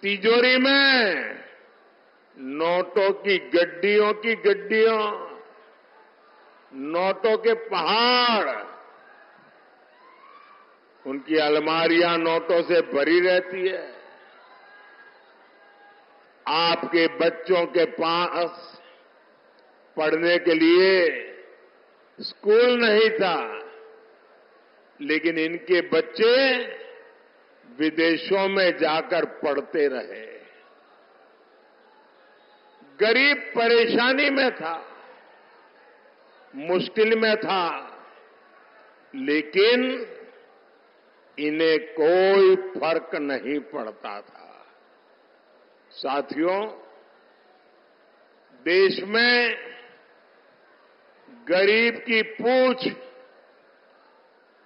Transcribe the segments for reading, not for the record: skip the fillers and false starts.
तिजोरी में नोटों की गड्डियों, नोटों के पहाड़, उनकी अलमारियां नोटों से भरी रहती है। आपके बच्चों के पास पढ़ने के लिए स्कूल नहीं था, लेकिन इनके बच्चे विदेशों में जाकर पढ़ते रहे। गरीब परेशानी में था, मुश्किल में था, लेकिन इन्हें कोई फर्क नहीं पड़ता था। साथियों, देश में गरीब की पूछ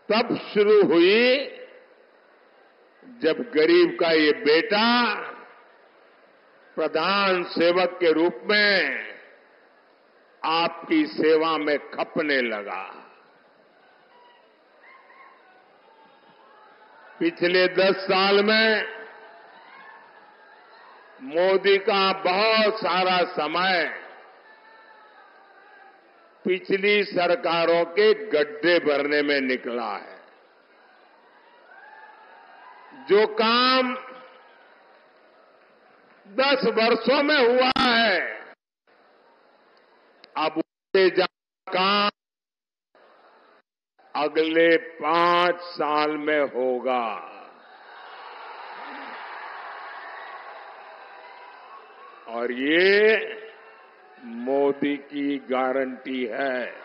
तब शुरू हुई जब गरीब का ये बेटा प्रधान सेवक के रूप में आपकी सेवा में खपने लगा। पिछले 10 साल में मोदी का बहुत सारा समय पिछली सरकारों के गड्ढे भरने में निकला है। जो काम 10 वर्षों में हुआ है, अब उससे ज्यादा काम अगले 5 साल में होगा। और ये मोदी की गारंटी है।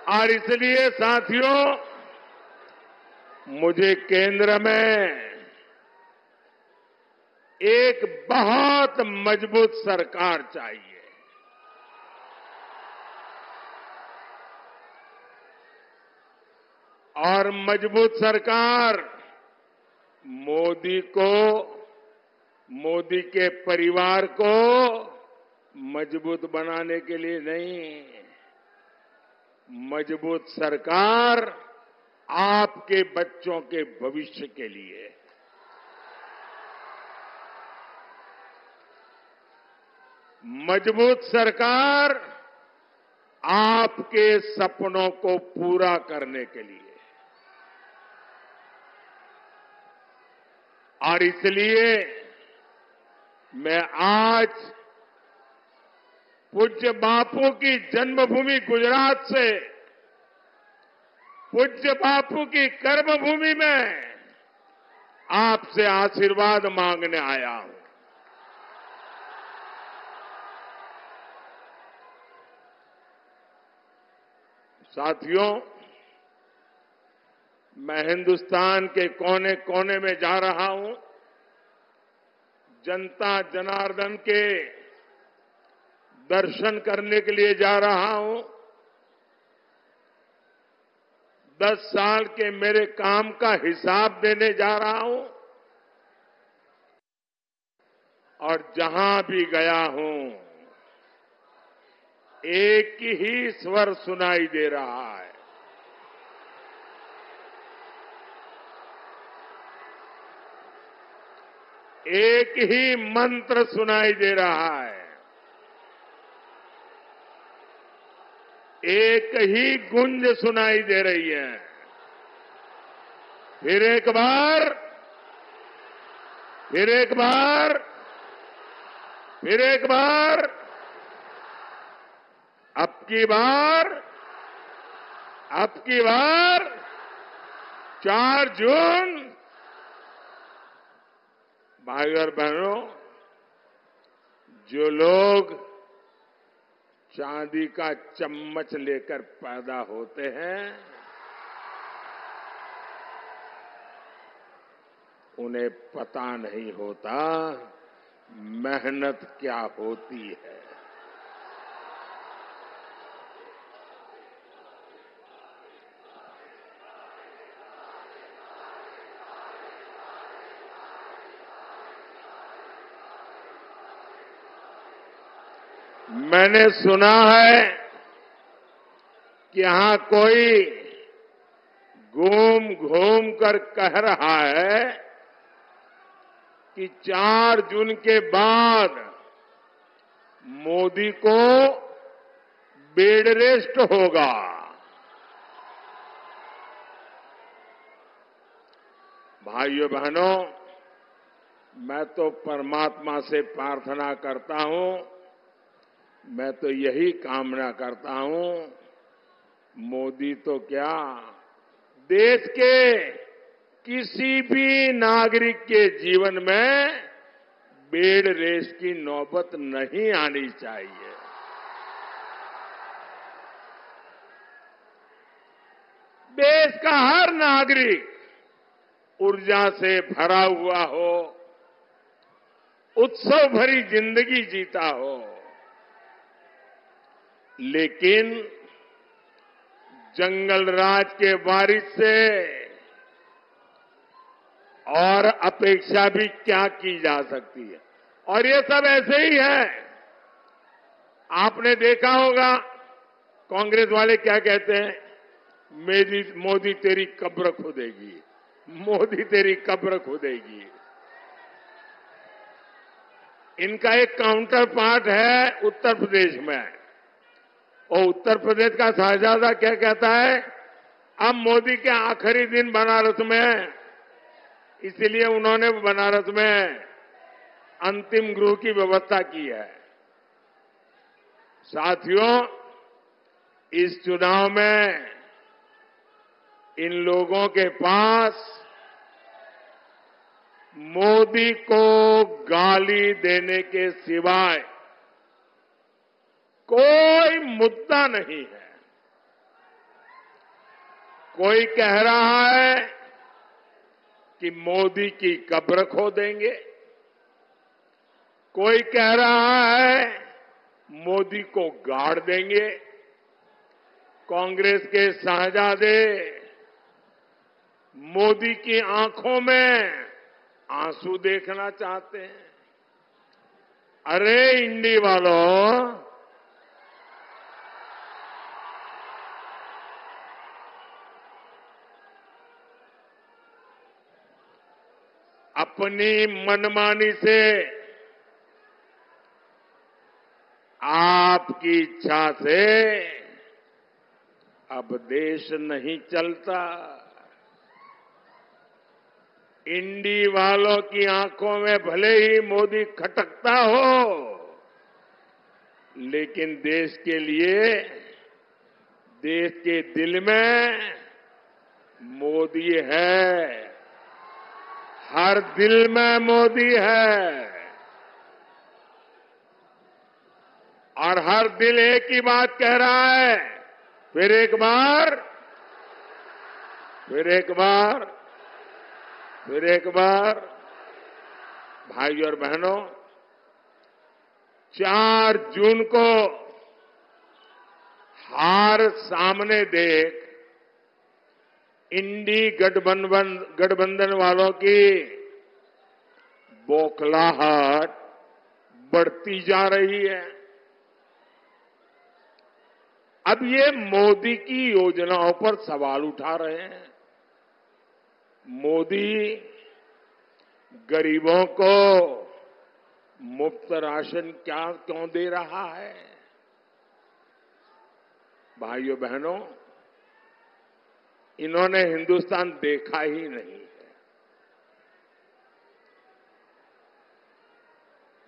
और इसलिए साथियों, मुझे केंद्र में एक बहुत मजबूत सरकार चाहिए। और मजबूत सरकार मोदी को, मोदी के परिवार को मजबूत बनाने के लिए नहीं, मजबूत सरकार आपके बच्चों के भविष्य के लिए। मजबूत सरकार आपके सपनों को पूरा करने के लिए। और इसलिए मैं आज पूज्य बापू की जन्मभूमि गुजरात से, पूज्य बापू की कर्मभूमि में आपसे आशीर्वाद मांगने आया हूं। साथियों, मैं हिंदुस्तान के कोने कोने में जा रहा हूं। जनता जनार्दन के दर्शन करने के लिए जा रहा हूं। 10 साल के मेरे काम का हिसाब देने जा रहा हूं। और जहां भी गया हूं, एक ही स्वर सुनाई दे रहा है। एक ही मंत्र सुनाई दे रहा है। एक ही गूंज सुनाई दे रही है। फिर एक बार, फिर एक बार, फिर एक बार, अब की बार, अब की बार 4 जून। भाई और बहनों, जो लोग चांदी का चम्मच लेकर पैदा होते हैं, उन्हें पता नहीं होता मेहनत क्या होती है। मैंने सुना है कि यहां कोई घूम घूम कर कह रहा है कि 4 जून के बाद मोदी को बेड रेस्ट होगा। भाइयों बहनों, मैं तो परमात्मा से प्रार्थना करता हूं, मैं तो यही कामना करता हूं, मोदी तो क्या, देश के किसी भी नागरिक के जीवन में बेड रेस्ट की नौबत नहीं आनी चाहिए। देश का हर नागरिक ऊर्जा से भरा हुआ हो, उत्सव भरी जिंदगी जीता हो, लेकिन जंगल राज के वारिस से और अपेक्षा भी क्या की जा सकती है। और ये सब ऐसे ही है। आपने देखा होगा कांग्रेस वाले क्या कहते हैं, मोदी तेरी कब्र खोदेगी, मोदी तेरी कब्र खोदेगी। इनका एक काउंटर पार्ट है उत्तर प्रदेश में, और उत्तर प्रदेश का शहजादा क्या कहता है, अब मोदी के आखिरी दिन बनारस में है, इसलिए उन्होंने बनारस में अंतिम गृह की व्यवस्था की है। साथियों, इस चुनाव में इन लोगों के पास मोदी को गाली देने के सिवाय कोई मुद्दा नहीं है। कोई कह रहा है कि मोदी की कब्र खोदेंगे, कोई कह रहा है मोदी को गाड़ देंगे। कांग्रेस के शहजादे मोदी की आंखों में आंसू देखना चाहते हैं। अरे इंडी वालों, अपनी मनमानी से, आपकी इच्छा से अब देश नहीं चलता। इंडी वालों की आंखों में भले ही मोदी खटकता हो, लेकिन देश के लिए, देश के दिल में मोदी है। हर दिल में मोदी है, और हर दिल एक ही बात कह रहा है, फिर एक बार, फिर एक बार, फिर एक बार। भाइयों और बहनों, 4 जून को हार सामने देख इंडी गठबंधन वालों की बौखलाहट बढ़ती जा रही है। अब ये मोदी की योजनाओं पर सवाल उठा रहे हैं। मोदी गरीबों को मुफ्त राशन क्यों दे रहा है? भाइयों बहनों, इन्होंने हिंदुस्तान देखा ही नहीं है।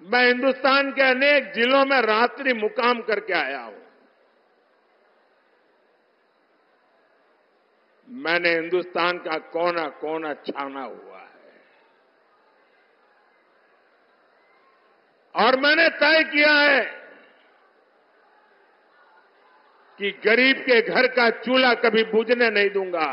मैं हिंदुस्तान के अनेक जिलों में रात्रि मुकाम करके आया हूं। मैंने हिंदुस्तान का कोना कोना छाना हुआ है, और मैंने तय किया है कि गरीब के घर का चूल्हा कभी बुझने नहीं दूंगा।